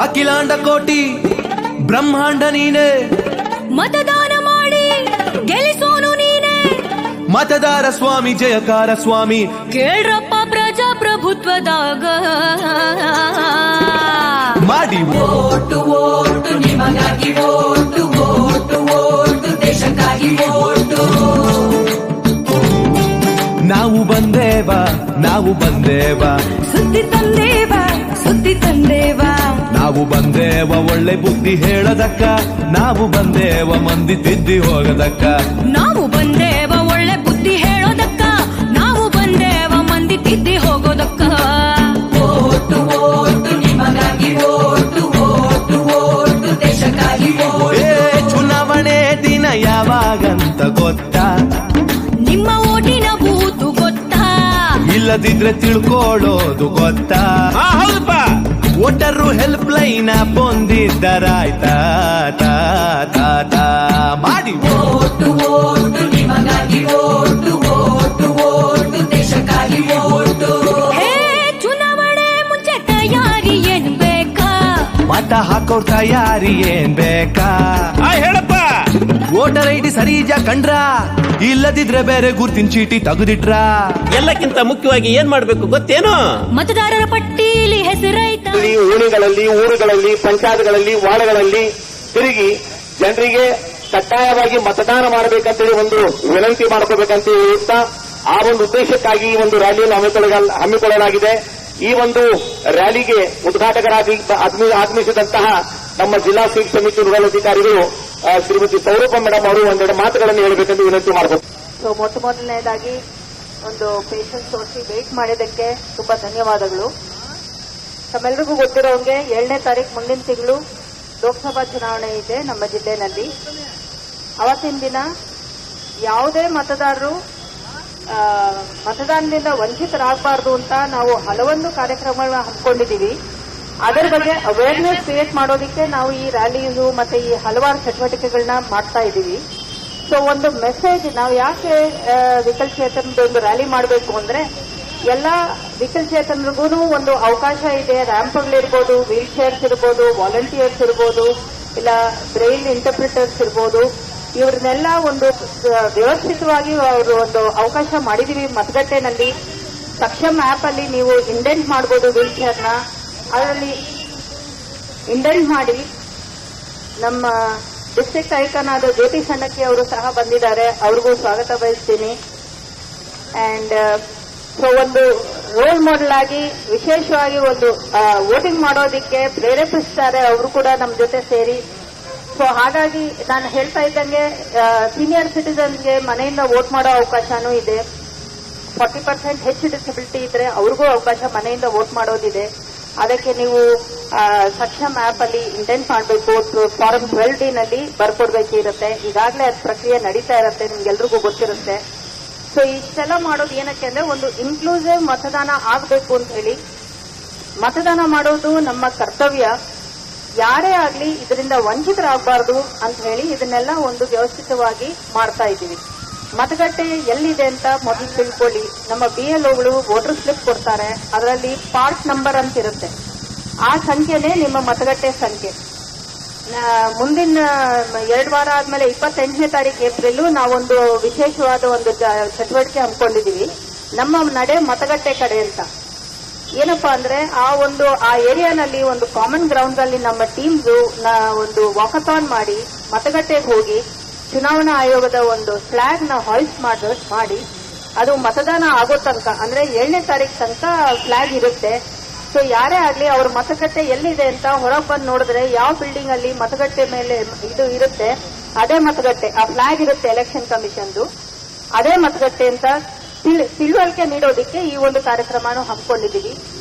ಅಖಿಲಾಂಡ ಕೋಟಿ ಬ್ರಹ್ಮಾಂಡ ನೀನೆ, ಮತದಾನ ಮಾಡಿ ಗೆಲ್ಲಿಸೋನು ನೀನೆ. ಮತದಾರ ಸ್ವಾಮಿ ಜಯಕಾರ ಸ್ವಾಮಿ, ಕೇಳ್ರಪ್ಪ ಪ್ರಜಾಪ್ರಭುತ್ವದಾಗ ಮಾಡಿ ಓಟು ಓಟು ನಿಮಗಾಗಿ ಓಟು ಓಟು ಓಟು ದೇಶಕ್ಕಾಗಿ ಓಟು. ನಾವು ಬಂದೇವ ನಾವು ಬಂದೇವ, ಸುದ್ದಿ ತಂದೇವ ಸುದ್ದಿ ತಂದೇವ. ನಾವು ಬಂದೇವ ಒಳ್ಳೆ ಬುದ್ಧಿ ಹೇಳದಕ್ಕ, ನಾವು ಬಂದೇವ ಮಂದಿ ತಿದ್ದಿ ಹೋಗದಕ್ಕ. ನಾವು ಬಂದೇವ ಒಳ್ಳೆ ಬುದ್ಧಿ ಹೇಳೋದಕ್ಕ, ನಾವು ಬಂದೇವ ಮಂದಿ ತಿದ್ದಿ ಹೋಗೋದಕ್ಕ. ಓಟು ಓಟು ನಿಮಗಾಗಿ ಓಟು ಓಟು ಓಟು ದೇಶಕ್ಕಾಗಿ ಓಟು. ಚುನಾವಣೆ ದಿನ ಯಾವಾಗಂತ ಗೊತ್ತಾ? ನಿಮ್ಮ ಓಟಿನ ಬೂತು ಗೊತ್ತಾ? ಇಲ್ಲದಿದ್ರೆ ತಿಳ್ಕೊಳ್ಳೋದು ಗೊತ್ತಾ? ಹೌದಪ್ಪ, ವೋಟರು ಹೆಲ್ಪ್ ಲೈನ್ ಹೊಂದಿದ್ದರಾಯ್ತಾ? ಮಾಡಿ ಓಟು ಓಟು ನಿಮಗಾಗಿ ಓಟು ಓಟು ಓಟು ದೇಶಕ್ಕಾಗಿ ಓಟು. ಹೇ ಚುನಾವಣೆ ಮುಂಚೆ ತಯಾರಿ ಏನ್ ಬೇಕಾ? ಮತ ಹಾಕೋರ್ ತಯಾರಿ ಏನ್ ಬೇಕಾ? ಹೇಳಪ್ಪ, ವೋಟರ್ ಐಡಿ ಸರಿಜ ಕಂಡ್ರ, ಇಲ್ಲದಿದ್ರೆ ಬೇರೆ ಗುರ್ತಿನ ಚೀಟಿ ತೆಗೆದಿಟ್ರ. ಎಲ್ಲಕ್ಕಿಂತ ಮುಖ್ಯವಾಗಿ ಏನ್ ಮಾಡ್ಬೇಕು ಗೊತ್ತೇನು? ಮತದಾರರ ಪಟ್ಟೀಲಿ ಹೆಸರೈತ? ಓಣಿಗಳಲ್ಲಿ, ಊರುಗಳಲ್ಲಿ, ಪಂಚಾಯತ್ಗಳಲ್ಲಿ, ವಾರ್ಡ್ಗಳಲ್ಲಿ ತಿರುಗಿ ಜನರಿಗೆ ಕಡ್ಡಾಯವಾಗಿ ಮತದಾನ ಮಾಡಬೇಕಂತೇಳಿ ಒಂದು ವಿನಂತಿ ಮಾಡ್ಕೋಬೇಕಂತ ಹೇಳುತ್ತಾ, ಆ ಒಂದು ಉದ್ದೇಶಕ್ಕಾಗಿ ಈ ಒಂದು ರ್ಯಾಲಿಯನ್ನು ಹಮ್ಮಿಕೊಳ್ಳಲಾಗಿದೆ. ಈ ಒಂದು ರ್ಯಾಲಿಗೆ ಉದ್ಘಾಟಕರಾಗಿ ಆಗಮಿಸಿದಂತಹ ನಮ್ಮ ಜಿಲ್ಲಾ ಸ್ವೀಪ್ ಸಮಿತಿ ನೋಡಲಾಧಿಕಾರಿಗಳು ಶ್ರೀಮತಿ ಸೌರಭ ಮೇಡಮ್ ಅವರು ಒಂದೆರಡು ಮಾತುಗಳನ್ನು ಹೇಳಬೇಕೆಂದು ವಿನಂತಿ ಮಾಡಬೇಕು. ಸೊ ಮೊದಲನೇದಾಗಿ ಒಂದು ಪೇಷನ್ಸ್ ತೋರಿಸಿ ವೇಟ್ ಮಾಡಿದ್ದಕ್ಕೆ ತುಂಬಾ ಧನ್ಯವಾದಗಳು. ತಮ್ಮೆಲ್ಲರಿಗೂ ಗೊತ್ತಿರೋಂಗೆ 7ನೇ ತಾರೀಕು ಮುಂದಿನ ತಿಂಗಳು ಲೋಕಸಭಾ ಚುನಾವಣೆ ಇದೆ ನಮ್ಮ ಜಿಲ್ಲೆನಲ್ಲಿ. ಅವತ್ತಿನ ದಿನ ಯಾವುದೇ ಮತದಾರರು ಮತದಾನದಿಂದ ವಂಚಿತರಾಗಬಾರದು ಅಂತ ನಾವು ಹಲವೊಂದು ಕಾರ್ಯಕ್ರಮಗಳನ್ನ ಹಮ್ಮಿಕೊಂಡಿದ್ದೀವಿ. ಅದರ ಬಗ್ಗೆ ಅವೇರ್ನೆಸ್ ಕ್ರಿಯೇಟ್ ಮಾಡೋದಕ್ಕೆ ನಾವು ಈ ರ್ಯಾಲಿಯು ಮತ್ತೆ ಈ ಹಲವಾರು ಚಟುವಟಿಕೆಗಳನ್ನ ಮಾಡ್ತಾ ಇದ್ದೀವಿ. ಸೊ ಒಂದು ಮೆಸೇಜ್, ನಾವು ಯಾಕೆ ವಿಕಲಚೇತನದ ಒಂದು ರ್ಯಾಲಿ ಮಾಡಬೇಕು ಅಂದ್ರೆ, ಎಲ್ಲ ವಿಕಲಚೇತನರಿಗೂ ಒಂದು ಅವಕಾಶ ಇದೆ. ರ್ಯಾಂಪ್ಗಳಿರ್ಬೋದು, ವೀಲ್ ಚೇರ್ಸ್ ಇರ್ಬೋದು, ವಾಲಂಟಿಯರ್ಸ್ ಇರ್ಬೋದು, ಇಲ್ಲ ಬ್ರೈಲ್ ಇಂಟರ್ಪ್ರಿಟರ್ಸ್ ಇರ್ಬೋದು, ಇವ್ರನ್ನೆಲ್ಲ ಒಂದು ವ್ಯವಸ್ಥಿತವಾಗಿ ಅವರು ಒಂದು ಅವಕಾಶ ಮಾಡಿದೀವಿ. ಮತಗಟ್ಟೆನಲ್ಲಿ ಸಕ್ಷಮ್ ಆಪ್ ಅಲ್ಲಿ ನೀವು ಇಂಡೆಂಟ್ ಮಾಡಬಹುದು ವೀಲ್ ಚೇರ್ನ. ಅದರಲ್ಲಿ ಇಂಡೆಂಟ್ ಮಾಡಿ ನಮ್ಮ ಡಿಸ್ಟ್ರಿಕ್ಟ್ ಐಕಾನ್ ಆದ ಜ್ಯೋತಿ ಸಣ್ಣಕ್ಕಿ ಅವರು ಸಹ ಬಂದಿದ್ದಾರೆ, ಅವ್ರಿಗೂ ಸ್ವಾಗತ ಬಯಸ್ತೀನಿ. ಅಂಡ್ ಸೊ ಒಂದು ರೋಲ್ ಮಾಡೆಲ್ ಆಗಿ ವಿಶೇಷವಾಗಿ ಒಂದು ವೋಟಿಂಗ್ ಮಾಡೋದಿಕ್ಕೆ ಪ್ರೇರೇಪಿಸ್ತಾರೆ ಅವರು ಕೂಡ ನಮ್ಮ ಜೊತೆ ಸೇರಿ. ಸೊ ಹಾಗಾಗಿ ನಾನು ಹೇಳ್ತಾ ಇದ್ದಂಗೆ ಸೀನಿಯರ್ ಸಿಟಿಸನ್ಸ್ಗೆ ಮನೆಯಿಂದ ವೋಟ್ ಮಾಡೋ ಅವಕಾಶನೂ ಇದೆ. 40% ಹೆಚ್ಚು ಡಿಸಬಿಲಿಟಿ ಇದ್ರೆ ಅವ್ರಿಗೂ ಅವಕಾಶ ಮನೆಯಿಂದ ವೋಟ್ ಮಾಡೋದಿದೆ. ಅದಕ್ಕೆ ನೀವು ಸಕ್ಷಮ್ ಆಪ್ ಅಲ್ಲಿ ಇಂಡೆಂಟ್ ಮಾಡಬೇಕು. ಫಾರಂ 12D ನಲ್ಲಿ ಬರ್ಕೊಡ್ಬೇಕಿರುತ್ತೆ. ಈಗಾಗಲೇ ಅದು ಪ್ರಕ್ರಿಯೆ ನಡೀತಾ ಇರುತ್ತೆ, ನಿಮ್ಗೆಲ್ರಿಗೂ ಗೊತ್ತಿರುತ್ತೆ. ಸೊ ಇಷ್ಟೆಲ್ಲ ಮಾಡೋದು ಏನಕ್ಕೆ ಅಂದ್ರೆ, ಒಂದು ಇನ್ಕ್ಲೂಸಿವ್ ಮತದಾನ ಆಗಬೇಕು ಅಂತ ಹೇಳಿ. ಮತದಾನ ಮಾಡೋದು ನಮ್ಮ ಕರ್ತವ್ಯ. ಯಾರೇ ಆಗ್ಲಿ ಇದರಿಂದ ವಂಚಿತರಾಗಬಾರದು ಅಂತ ಹೇಳಿ ಇದನ್ನೆಲ್ಲ ಒಂದು ವ್ಯವಸ್ಥಿತವಾಗಿ ಮಾಡ್ತಾ ಇದ್ದೀವಿ. ಮತಗಟ್ಟೆ ಎಲ್ಲಿದೆ ಅಂತ ಮೊದಲು ತಿಳ್ಕೊಳ್ಳಿ. ನಮ್ಮ BLOಗಳು ವೋಟರ್ ಸ್ಲಿಪ್ ಕೊಡ್ತಾರೆ, ಅದರಲ್ಲಿ ಪಾರ್ಟ್ ನಂಬರ್ ಅಂತ ಇರುತ್ತೆ. ಆ ಸಂಖ್ಯೆನೇ ನಿಮ್ಮ ಮತಗಟ್ಟೆ ಸಂಖ್ಯೆ. ಮುಂದಿನ 2 ವಾರ ಆದ್ಮೇಲೆ 28ನೇ ತಾರೀಕು ಏಪ್ರಿಲ್ ನಾವೊಂದು ವಿಶೇಷವಾದ ಒಂದು ಚಟುವಟಿಕೆ ಹಮ್ಮಿಕೊಂಡಿದೀವಿ, ನಮ್ಮ ನಡೆ ಮತಗಟ್ಟೆ ಕಡೆ ಅಂತ. ಏನಪ್ಪಾ ಅಂದ್ರೆ, ಆ ಏರಿಯಾನಲ್ಲಿ ಒಂದು ಕಾಮನ್ ಗ್ರೌಂಡ್ ಅಲ್ಲಿ ನಮ್ಮ ಟೀಮ್ಸ್ ಒಂದು ವಾಕಥಾನ್ ಮಾಡಿ ಮತಗಟ್ಟೆಗೆ ಹೋಗಿ ಚುನಾವಣಾ ಆಯೋಗದ ಒಂದು ಫ್ಲಾಗ್ ನ ಹಾಯ್ಸ್ಟ್ ಮಾಡಿ ಅದು ಮತದಾನ ಆಗೋ ತನಕ, ಅಂದ್ರೆ 7ನೇ ತಾರೀಕು ತನಕ ಫ್ಲಾಗ್ ಇರುತ್ತೆ. ಸೊ ಯಾರೇ ಆಗ್ಲಿ ಅವ್ರ ಮತಗಟ್ಟೆ ಎಲ್ಲಿದೆ ಅಂತ ಹೊರಗೆ ಬಂದು ನೋಡಿದ್ರೆ ಯಾವ ಬಿಲ್ಡಿಂಗ್ ಅಲ್ಲಿ ಮತಗಟ್ಟೆ ಮೇಲೆ ಇದು ಇರುತ್ತೆ ಅದೇ ಮತಗಟ್ಟೆ, ಆ ಫ್ಲಾಗ್ ಇರುತ್ತೆ ಎಲೆಕ್ಷನ್ ಕಮಿಷನ್ದು, ಅದೇ ಮತಗಟ್ಟೆ ಅಂತ ತಿಳುವಳಿಕೆ ನೀಡೋದಕ್ಕೆ ಈ ಒಂದು ಕಾರ್ಯಕ್ರಮನೂ ಹಮ್ಮಿಕೊಂಡಿದ್ದೀವಿ.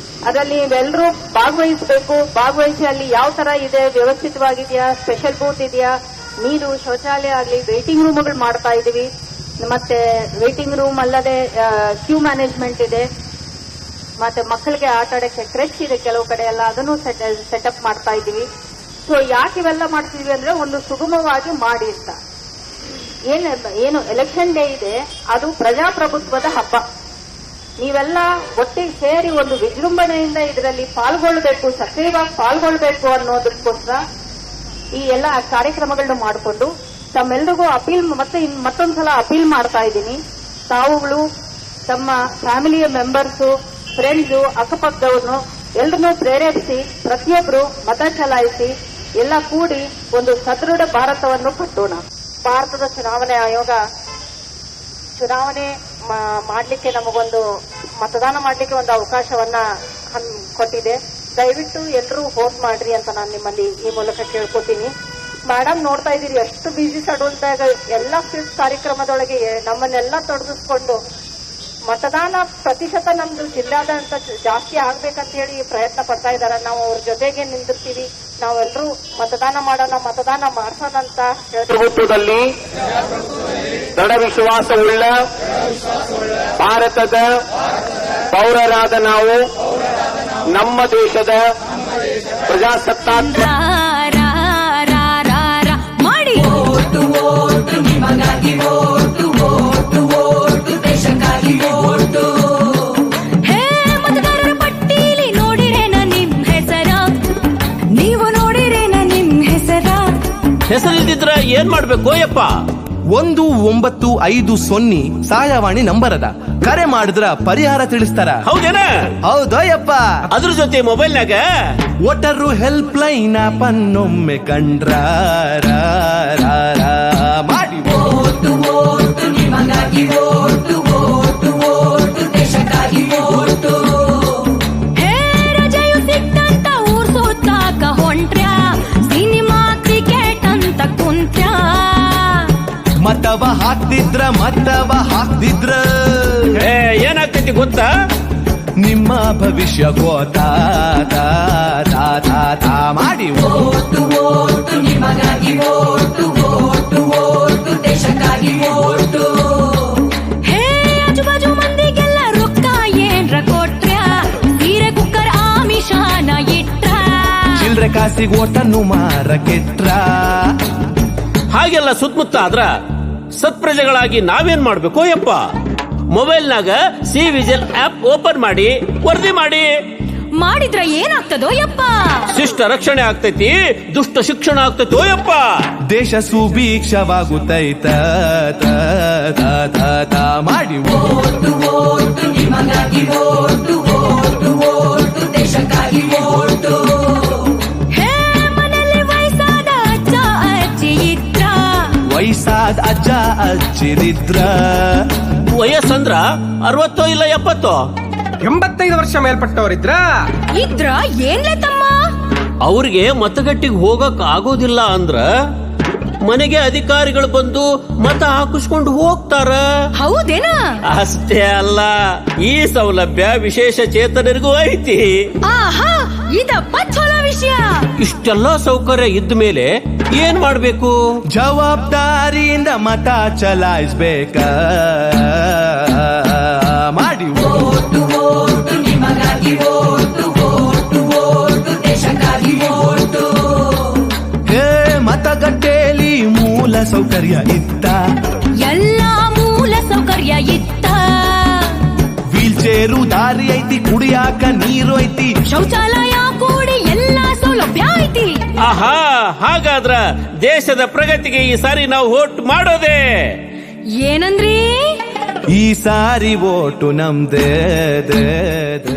ಅದರಲ್ಲಿ ನೀವೆಲ್ಲರೂ ಭಾಗವಹಿಸಬೇಕು. ಭಾಗವಹಿಸಿ ಅಲ್ಲಿ ಯಾವ ತರ ಇದೆ, ವ್ಯವಸ್ಥಿತವಾಗಿದೆಯಾ, ಸ್ಪೆಷಲ್ ಬೂತ್ ಇದೆಯಾ, ನೀರು, ಶೌಚಾಲಯ ಆಗಲಿ, ವೇಟಿಂಗ್ ರೂಮ್ಗಳು ಮಾಡ್ತಾ ಇದೀವಿ. ಮತ್ತೆ ವೇಟಿಂಗ್ ರೂಮ್ ಅಲ್ಲದೆ ಕ್ಯೂ ಮ್ಯಾನೇಜ್ಮೆಂಟ್ ಇದೆ. ಮತ್ತೆ ಮಕ್ಕಳಿಗೆ ಆಟ ಆಡಕ್ಕೆ ಕ್ರೆಚ್ ಇದೆ ಕೆಲವು ಕಡೆ ಎಲ್ಲ, ಅದನ್ನು ಸೆಟಪ್ ಮಾಡ್ತಾ ಇದೀವಿ. ಸೊ ಯಾಕೆ ಇವೆಲ್ಲ ಮಾಡ್ತಿದೀವಿ ಅಂದ್ರೆ, ಒಂದು ಸುಗಮವಾಗಿ ಮಾಡಿ ಅಂತ. ಏನು ಎಲೆಕ್ಷನ್ ಡೇ ಇದೆ, ಅದು ಪ್ರಜಾಪ್ರಭುತ್ವದ ಹಬ್ಬ. ನೀವೆಲ್ಲ ಒಟ್ಟಿಗೆ ಸೇರಿ ಒಂದು ವಿಜೃಂಭಣೆಯಿಂದ ಇದರಲ್ಲಿ ಪಾಲ್ಗೊಳ್ಬೇಕು, ಸಕ್ರಿಯವಾಗಿ ಪಾಲ್ಗೊಳ್ಬೇಕು ಅನ್ನೋದಕ್ಕೋಸ್ಕರ ಈ ಎಲ್ಲ ಕಾರ್ಯಕ್ರಮಗಳನ್ನ ಮಾಡಿಕೊಂಡು ತಮ್ಮೆಲ್ರಿಗೂ ಅಪೀಲ್ ಮತ್ತೊಂದ್ಸಲ ಅಪೀಲ್ ಮಾಡ್ತಾ ಇದ್ದೀನಿ. ತಾವುಗಳು ತಮ್ಮ ಫ್ಯಾಮಿಲಿಯ ಮೆಂಬರ್ಸು, ಫ್ರೆಂಡ್ಸು, ಅಕ್ಕಪಕ್ಕದವ್ರನ್ನು ಎಲ್ರನ್ನೂ ಪ್ರೇರೇಪಿಸಿ ಪ್ರತಿಯೊಬ್ಬರು ಮತ ಚಲಾಯಿಸಿ ಎಲ್ಲ ಕೂಡಿ ಒಂದು ಸದೃಢ ಭಾರತವನ್ನು ಕಟ್ಟೋಣ. ಭಾರತದ ಚುನಾವಣೆ ಆಯೋಗ ಚುನಾವಣೆ ಮಾಡ್ಲಿಕ್ಕೆ ನಮಗೊಂದು ಮತದಾನ ಮಾಡ್ಲಿಕ್ಕೆ ಒಂದು ಅವಕಾಶವನ್ನ ಕೊಟ್ಟಿದೆ. ದಯವಿಟ್ಟು ಎಲ್ಲರೂ ವೋಟ್ ಮಾಡ್ರಿ ಅಂತ ನಾನು ನಿಮ್ಮಲ್ಲಿ ಈ ಮೂಲಕ ಕೇಳ್ಕೊತೀನಿ. ಮೇಡಮ್ ನೋಡ್ತಾ ಇದ್ದೀರಿ ಎಷ್ಟು ಬಿಸಿ ಶೆಡ್ಯೂಲ್ದಾಗ ಎಲ್ಲ ಫಿಫ್ತ್ ಕಾರ್ಯಕ್ರಮದೊಳಗೆ ನಮ್ಮನ್ನೆಲ್ಲ ತೊಡಗಿಸ್ಕೊಂಡು ಮತದಾನ ಪ್ರತಿಶತ ನಮ್ದು ಜಿಲ್ಲಾದಂತ ಜಾಸ್ತಿ ಆಗ್ಬೇಕಂತ ಹೇಳಿ ಪ್ರಯತ್ನ ಪಡ್ತಾ ಇದ್ದಾರೆ. ನಾವು ಅವ್ರ ಜೊತೆಗೆ ನಿಂದಿರ್ತೀವಿ. ನಾವೆಲ್ಲರೂ ಮತದಾನ ಮಾಡೋಣ, ಮತದಾನ ಮಾಡ್ಸೋಣ ಅಂತ ಪ್ರಭುತ್ವದಲ್ಲಿ ದೃಢ ವಿಶ್ವಾಸವುಳ್ಳ ಭಾರತದ ಪೌರರಾದ ನಾವು ನಮ್ಮ ದೇಶದ ಪ್ರಜಾಸತ್ತಾತ್ಮಕ ಮಾಡಿ ಓಟು ಓಟು ನಿಮಗಾಗಿ ಓಟು ಓಟು ಓಟು ದೇಶಕ್ಕಾಗಿ ಓಟು. ಹೇ ಮತದಾರರ ಪಟ್ಟೀಲಿ ನೋಡಿರೇನ ನಿಮ್ ಹೆಸರ, ನೀವು ನೋಡಿರೇನ ನಿಮ್ ಹೆಸರ. ಹೆಸರಿಲ್ದಿದ್ರ ಏನ್ ಮಾಡ್ಬೇಕು ಯಪ್ಪ? 1950 ಸಹಾಯವಾಣಿ ನಂಬರ್ ಅದ. ಕರೆ ಮಾಡಿದ್ರ ಪರಿಹಾರ ತಿಳಿಸ್ತಾರ. ಹೌದೇನ? ಹೌದಯ್ಯಪ್ಪ. ಅದ್ರ ಜೊತೆ ಮೊಬೈಲ್ನಾಗ ವೋಟರು ಹೆಲ್ಪ್ ಲೈನ್ ಆಪ್ ಅನ್ನೊಮ್ಮೆ ಕಂಡ್ರ ಮಾಡಿ ಓಟು ಓಟು ನಿಮಗಾಗಿ ಓಟು ಓಟು ಓಟು ದೇಶಕ್ಕಾಗಿ ಓಟು. ಹೇ ರಜೆಯು ಸಿಕ್ತಂತ ಊರ್ ಸುತ್ತಾಕ ಹೊಂಟ್ರ್ಯಾ, ಸಿನಿಮಾ ಕ್ರಿಕೆಟ್ ಅಂತ ಕುಂತ್ರ್ಯಾ. ಮತವ ಹಾಕ್ತಿದ್ರ ಏನಾಗ್ತೈತಿ ಗೊತ್ತಾ? ನಿಮ್ಮ ಭವಿಷ್ಯ ಗೋತಾ ಮಾಡಿ ಓಟು ಓಟು ನಿಮಗಾಗಿ ಓಟು ಓಟು ಓಟು ದೇಶಕ್ಕಾಗಿ ಓಟು. ಹೇ ಆಜುಬಾಜು ಮಂದಿಗೆಲ್ಲ ರೊಕ್ಕ ಏನ್ರ ಕೊಟ್ರ್ಯಾ, ಸೀರೆ ಕುಕ್ಕರ್ ಆಮಿಷಾನ ಇಟ್ರ. ಚಿಲ್ರೆ ಕಾಸಿಗೆ ಓಟನ್ನು ಮಾರ ಕೆಟ್ರ. ಹಾಗೆಲ್ಲ ಸುತ್ತಮುತ್ತ ಆದ್ರ ಸತ್ಪ್ರಜೆಗಳಾಗಿ ನಾವೇನ್ ಮಾಡ್ಬೇಕು ಯಪ್ಪ? ಮೊಬೈಲ್ನಾಗ ಸಿ ವಿಜಿಲ್ ಆಪ್ ಓಪನ್ ಮಾಡಿ ವರದಿ ಮಾಡಿದ್ರ ಏನಾಗ್ತದೋ ಯಪ್ಪ? ಶಿಷ್ಟ ರಕ್ಷಣೆ ಆಗ್ತೈತಿ, ದುಷ್ಟ ಶಿಕ್ಷಣ ಆಗ್ತೈತೋ ಯಪ್ಪ. ದೇಶ ಸುಭೀಕ್ಷವಾಗುತ್ತೈತ ಮಾಡಿ ಓಟು ಓಟು ನಿಮಗಾಗಿ ಓಟು ಓಟು ಓಟು ದೇಶಕ್ಕಾಗಿ ಓಟು. ಹೇ ಮನೆಯಲ್ಲಿ ವಯಸ್ಸಾದ ಅಜ್ಜ ಅಜ್ಜಿ ಇದ್ರ, ವಯಸ್ಸಾದ ಅಜ್ಜ ಅಜ್ಜಿರಿದ್ರ. ವಯಸ್ಸಂದ್ರ 60 ಇಲ್ಲ 70? 85 ವರ್ಷ ಮೇಲ್ಪಟ್ಟವರಿದ್ರ ಇದ್ರ ಏನ್ಲೆ ತಮ್ಮ? ಅವ್ರಿಗೆ ಮತಗಟ್ಟಿಗೆ ಹೋಗಕ್ ಆಗೋದಿಲ್ಲ ಅಂದ್ರ ಮನೆಗೆ ಅಧಿಕಾರಿಗಳು ಬಂದು ಮತ ಹಾಕಿಸ್ಕೊಂಡು ಹೋಗ್ತಾರ. ಹೌದೇನ? ಅಷ್ಟೇ ಅಲ್ಲ, ಈ ಸೌಲಭ್ಯ ವಿಶೇಷ ಚೇತನರಿಗೂ ಐತಿ. ಆಹಾ, ಇದಪ್ಪ ಚಲೋ ವಿಷಯ. ಇಷ್ಟೆಲ್ಲ ಸೌಕರ್ಯ ಇದ್ದ ಮೇಲೆ ಏನ್ ಮಾಡ್ಬೇಕು? ಜವಾಬ್ದಾರಿಯಿಂದ ಮತ ಚಲಾಯಿಸ್ಬೇಕ ಮಾಡಿ ಓಟು ಓಟು ನಿಮಗಾಗಿ ಓಟು ಓಟು ಓಟು ದೇಶಕ್ಕಾಗಿ ಓಟು. ಹೇ ಮತಗಟ್ಟೆಯಲ್ಲಿ ಮೂಲ ಸೌಕರ್ಯ ಇತ್ತ, ಎಲ್ಲಾ ಮೂಲ ಸೌಕರ್ಯ ಇತ್ತ. ವೀಲ್ ಚೇರು ದಾರಿ ಐತಿ, ಕುಡಿಯಾಕ ನೀರು ಐತಿ, ಶೌಚಾಲಯ ಕೂಡಿ ಎಲ್ಲಾ ಸೌಲಭ್ಯ ಐತಿ. ಆಹಾ, ಹಾಗಾದ್ರ ದೇಶದ ಪ್ರಗತಿಗೆ ಈ ಸಾರಿ ನಾವು ವೋಟ್ ಮಾಡೋದೇ. ಏನಂದ್ರಿ? ಈ ಸಾರಿ ಓಟು ನಮ್ದೇ.